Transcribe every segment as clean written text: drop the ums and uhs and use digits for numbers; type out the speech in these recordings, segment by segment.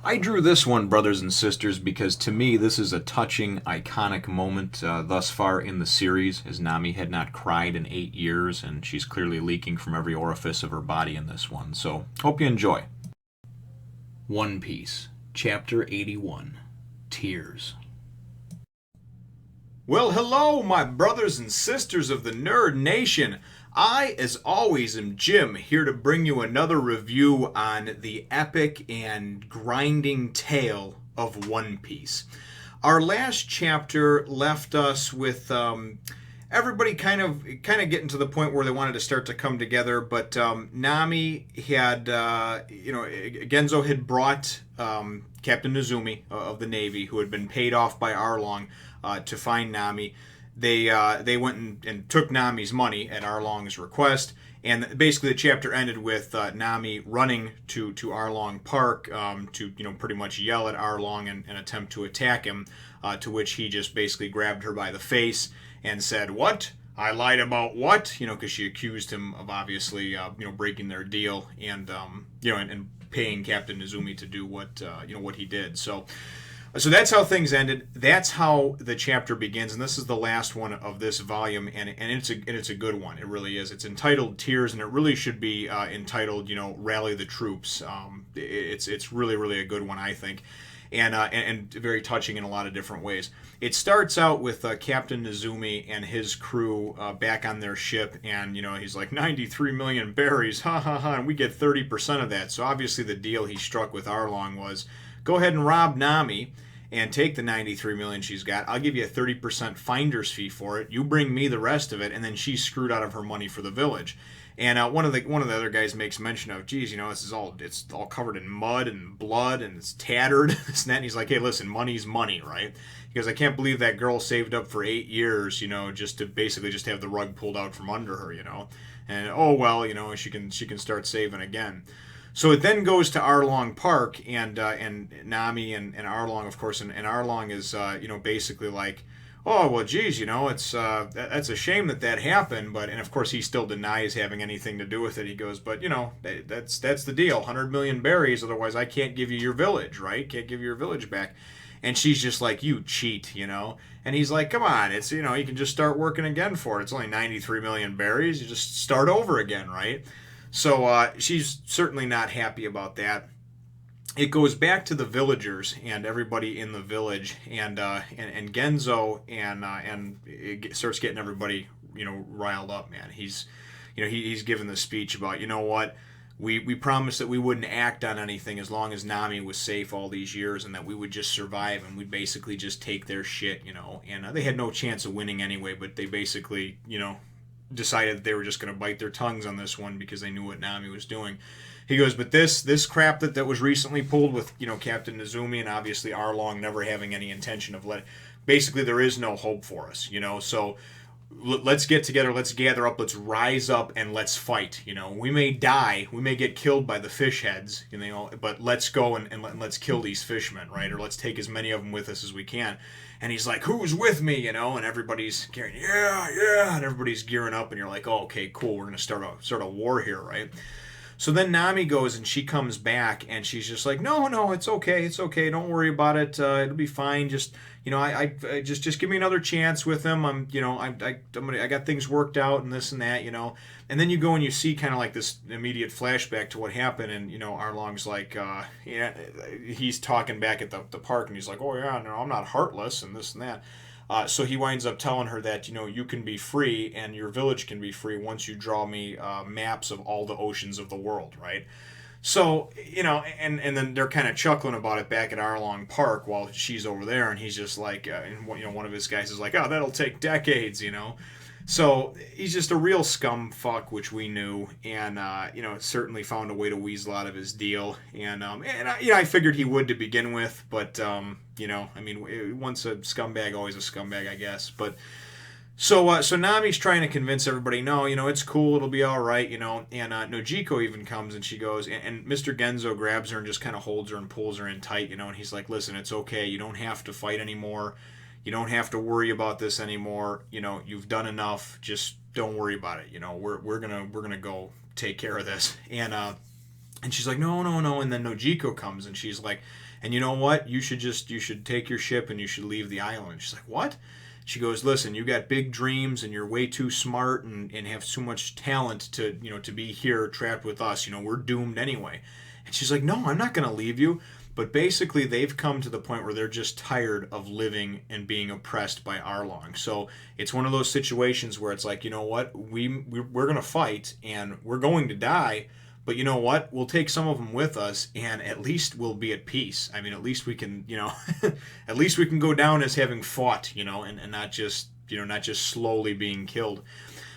I drew this one, brothers and sisters, because to me this is a touching, iconic moment thus far in the series, as Nami had not cried in 8 years, and she's clearly leaking from every orifice of her body in this one. So, hope you enjoy. One Piece, Chapter 81, Tears. Well, hello, my brothers and sisters of the Nerd Nation. I, as always, am Jim, here to bring you another review on the epic and grinding tale of One Piece. Our last chapter left us with everybody kind of getting to the point where they wanted to start to come together, but Nami had, Genzo had brought Captain Nozumi of the Navy, who had been paid off by Arlong to find Nami. They went and took Nami's money at Arlong's request, and basically the chapter ended with Nami running to Arlong Park to pretty much yell at Arlong and attempt to attack him. To which he just basically grabbed her by the face and said, "What? I lied about what?" Because she accused him of obviously breaking their deal and paying Captain Nozumi to do what he did. So that's how things ended. That's how the chapter begins, and this is the last one of this volume, and it's a good one. It really is. It's entitled Tears, and it really should be entitled Rally the Troops. It's really a good one, I think, and very touching in a lot of different ways. It starts out with Captain Nozumi and his crew back on their ship, and he's like 93 million berries, ha ha ha, and we get 30% of that. So obviously the deal he struck with Arlong was, go ahead and rob Nami and take the 93 million she's got. I'll give you a 30% finder's fee for it. You bring me the rest of it, and then she's screwed out of her money for the village. And one of the other guys makes mention of, geez, it's all covered in mud and blood and it's tattered, this and that. And he's like, hey, listen, money's money, right? Because I can't believe that girl saved up for 8 years, just to basically just have the rug pulled out from under her, And oh well, she can start saving again. So it then goes to Arlong Park, and Nami and Arlong, of course, and Arlong is basically like, oh well, geez, it's that's a shame that happened, and of course he still denies having anything to do with it. He goes, but that's the deal, 100 million berries, otherwise I can't give you your village, right? Can't give you your village back. And she's just like, you cheat, And he's like, come on, it's you can just start working again for it. It's only 93 million berries. You just start over again, right? So she's certainly not happy about that. It goes back to the villagers and everybody in the village, and Genzo, and it starts getting everybody riled up. Man, he's given the speech about what we promised that we wouldn't act on anything as long as Nami was safe all these years, and that we would just survive, and we'd basically just take their shit, And they had no chance of winning anyway, but they basically decided that they were just going to bite their tongues on this one because they knew what Nami was doing. He goes, but this crap that was recently pulled with Captain Nozumi and obviously Arlong never having any intention of basically there is no hope for us, So let's get together, let's gather up, let's rise up, and let's fight. We may die, we may get killed by the fish heads, but let's go and let's kill these fishmen, right? Or let's take as many of them with us as we can. And he's like, who's with me, And everybody's gearing, yeah, and everybody's gearing up, and you're like, oh, okay, cool, we're gonna start a war here, right? So then Nami goes and she comes back and she's just like, no, it's okay, don't worry about it, it'll be fine. Just I just give me another chance with him. I got things worked out and this and that, And then you go and you see kind of like this immediate flashback to what happened, and Arlong's like, he's talking back at the park, and he's like, oh yeah, no, I'm not heartless and this and that. So he winds up telling her that you can be free and your village can be free once you draw me maps of all the oceans of the world, right? So and then they're kind of chuckling about it back at Arlong Park while she's over there, and he's just like, and one of his guys is like, oh, that'll take decades, So he's just a real scum fuck, which we knew, and certainly found a way to weasel out of his deal, and I figured he would to begin with, but once a scumbag, always a scumbag, I guess. But so Nami's trying to convince everybody, no, it's cool, it'll be all right, and Nojiko even comes and she goes, and Mr. Genzo grabs her and just kind of holds her and pulls her in tight, and he's like, listen, it's okay, you don't have to fight anymore. You don't have to worry about this anymore. You've done enough. Just don't worry about it. We're gonna go take care of this. And And she's like, no, no, no. And then Nojiko comes and she's like, and you know what? You should take your ship and you should leave the island. And she's like, what? She goes, listen, you got big dreams and you're way too smart and have too much talent to, to be here trapped with us. We're doomed anyway. And she's like, no, I'm not going to leave you. But basically, they've come to the point where they're just tired of living and being oppressed by Arlong. So it's one of those situations where it's like, you know what? We're going to fight and we're going to die. But you know what? We'll take some of them with us, and at least we'll be at peace. I mean, at least we can, at least we can go down as having fought, and not just, not just slowly being killed.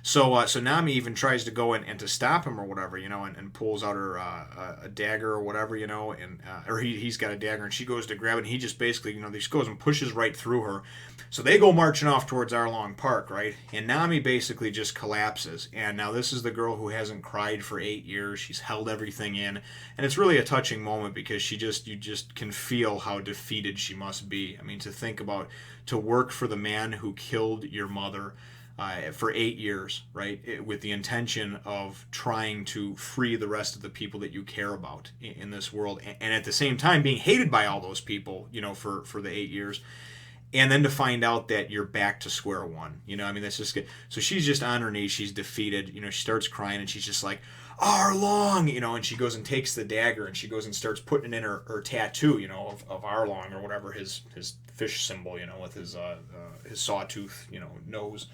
So Nami even tries to go and to stop him or whatever, and pulls out her a dagger or whatever, and or he's got a dagger and she goes to grab it and he just basically, just goes and pushes right through her. So they go marching off towards Arlong Park, right? And Nami basically just collapses. And now this is the girl who hasn't cried for 8 years. She's held everything in, and it's really a touching moment because you just can feel how defeated she must be. I mean, to think about to work for the man who killed your mother. For 8 years, right, with the intention of trying to free the rest of the people that you care about in this world, and at the same time being hated by all those people, for the 8 years, and then to find out that you're back to square one. I mean, that's just good. So she's just on her knees, she's defeated, she starts crying, and she's just like, Arlong, and she goes and takes the dagger, and she goes and starts putting it in her tattoo, of Arlong, or whatever, his fish symbol, with his sawtooth, nose.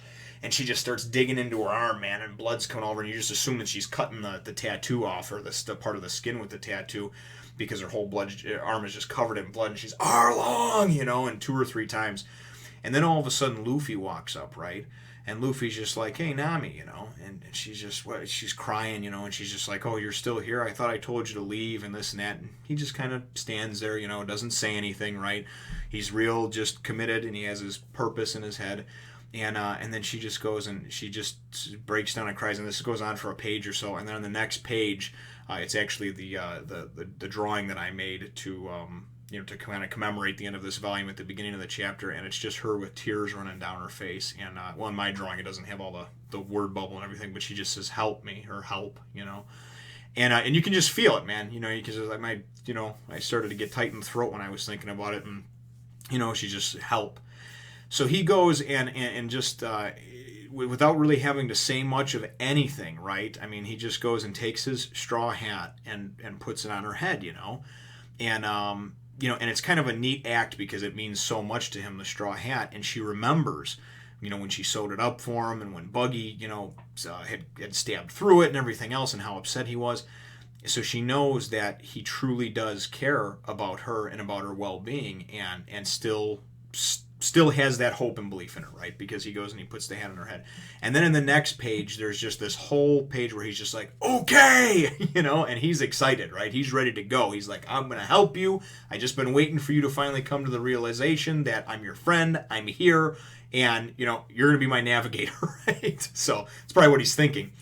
And she just starts digging into her arm, man, and blood's coming over, and you just assume that she's cutting the tattoo off, or the part of the skin with the tattoo, because her whole arm is just covered in blood, and she's Arlong, and 2 or 3 times. And then all of a sudden Luffy walks up, right? And Luffy's just like, hey, Nami, and she's just, she's crying, and she's just like, oh, you're still here? I thought I told you to leave, and this and that. And he just kind of stands there, doesn't say anything, right? He's real, just committed, and he has his purpose in his head. And then she just goes and she just breaks down and cries, and this goes on for a page or so. And then on the next page, it's actually the drawing that I made to to kind of commemorate the end of this volume at the beginning of the chapter, and it's just her with tears running down her face. And in my drawing, it doesn't have all the word bubble and everything, but she just says "help me" or "help," and you can just feel it, man. Because I started to get tight in the throat when I was thinking about it, and she just help. So he goes and just without really having to say much of anything, right? I mean, he just goes and takes his straw hat and puts it on her head, and and it's kind of a neat act because it means so much to him, the straw hat, and she remembers, when she sewed it up for him, and when Buggy, had stabbed through it and everything else, and how upset he was. So she knows that he truly does care about her and about her well-being, and still has that hope and belief in her, right? Because he goes and he puts the hand on her head. And then in the next page, there's just this whole page where he's just like, okay, and he's excited, right? He's ready to go. He's like, I'm going to help you. I just been waiting for you to finally come to the realization that I'm your friend, I'm here, and, you're going to be my navigator, right? So it's probably what he's thinking.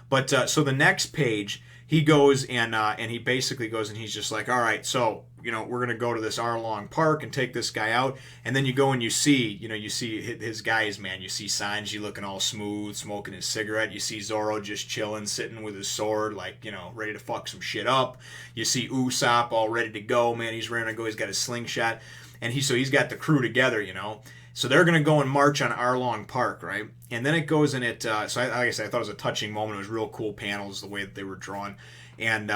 But so the next page, he goes and he basically goes and he's just like, all right, so, we're going to go to this Arlong Park and take this guy out. And then you go and you see his guys, man. You see Sanji looking all smooth, smoking his cigarette. You see Zoro just chilling, sitting with his sword, like, ready to fuck some shit up. You see Usopp all ready to go, man. He's ready to go. He's got his slingshot. And he's got the crew together, So they're going to go and march on Arlong Park, right? And then it goes and like I said, I thought it was a touching moment. It was real cool panels, the way that they were drawn. And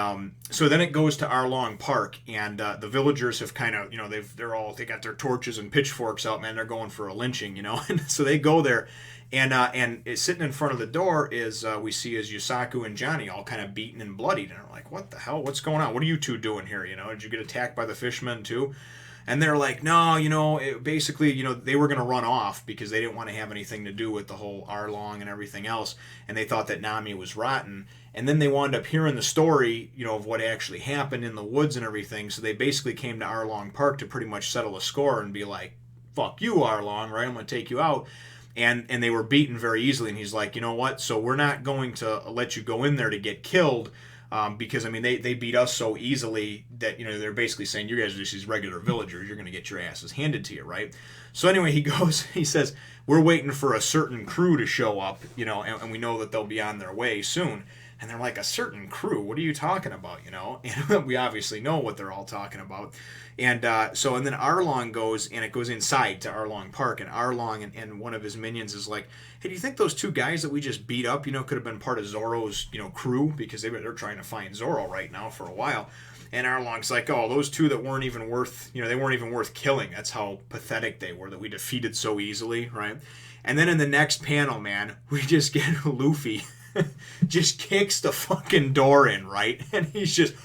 so then it goes to Arlong Park, and the villagers have kind of, they got their torches and pitchforks out, man. They're going for a lynching, And so they go there, and sitting in front of the door we see Yosaku and Johnny all kind of beaten and bloodied, and they're like, what the hell? What's going on? What are you two doing here? Did you get attacked by the fishmen too? And they're like, no, basically, they were going to run off because they didn't want to have anything to do with the whole Arlong and everything else. And they thought that Nami was rotten. And then they wound up hearing the story, of what actually happened in the woods and everything. So they basically came to Arlong Park to pretty much settle a score and be like, fuck you, Arlong, right? I'm going to take you out. And they were beaten very easily. And he's like, you know what? So we're not going to let you go in there to get killed. Because, I mean, they beat us so easily that, they're basically saying, you guys are just these regular villagers. You're going to get your asses handed to you, right? So anyway, he says, we're waiting for a certain crew to show up, and we know that they'll be on their way soon. And they're like, a certain crew? What are you talking about, you know? And we obviously know what they're all talking about. And and then Arlong goes, and it goes inside to Arlong Park, and Arlong and one of his minions is like, hey, do you think those two guys that we just beat up, you know, could have been part of Zoro's, you know, crew? Because they're trying to find Zoro right now for a while. And Arlong's like, oh, those two that weren't even worth, you know, they weren't even worth killing. That's how pathetic they were, that we defeated so easily, right? And then in the next panel, man, we just get Luffy just kicks the fucking door in, right? And he's just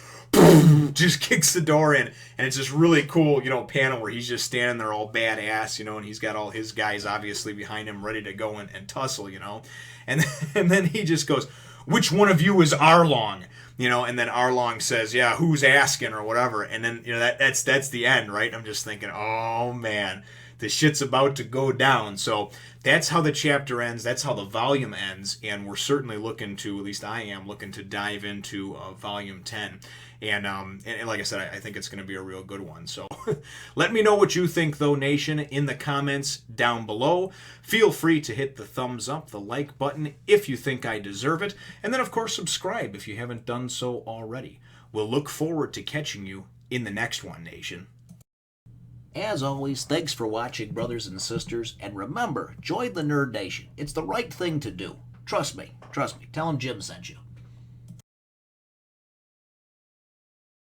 kicks the door in, and it's this really cool, you know, panel where he's just standing there all badass, you know, and he's got all his guys obviously behind him ready to go and tussle, you know, and then he just goes, which one of you is Arlong? You know, and then Arlong says, yeah, who's asking or whatever, and then, you know, that's the end, right? I'm just thinking, oh man, the shit's about to go down. So that's how the chapter ends. That's how the volume ends. And we're certainly looking to, at least I am, looking to dive into volume 10. And like I said, I think it's going to be a real good one. So let me know what you think, though, Nation, in the comments down below. Feel free to hit the thumbs up, the like button, if you think I deserve it. And then, of course, subscribe if you haven't done so already. We'll look forward to catching you in the next one, Nation. As always, thanks for watching, brothers and sisters, and remember, join the Nerd Nation. It's the right thing to do. Trust me. Tell them Jim sent you.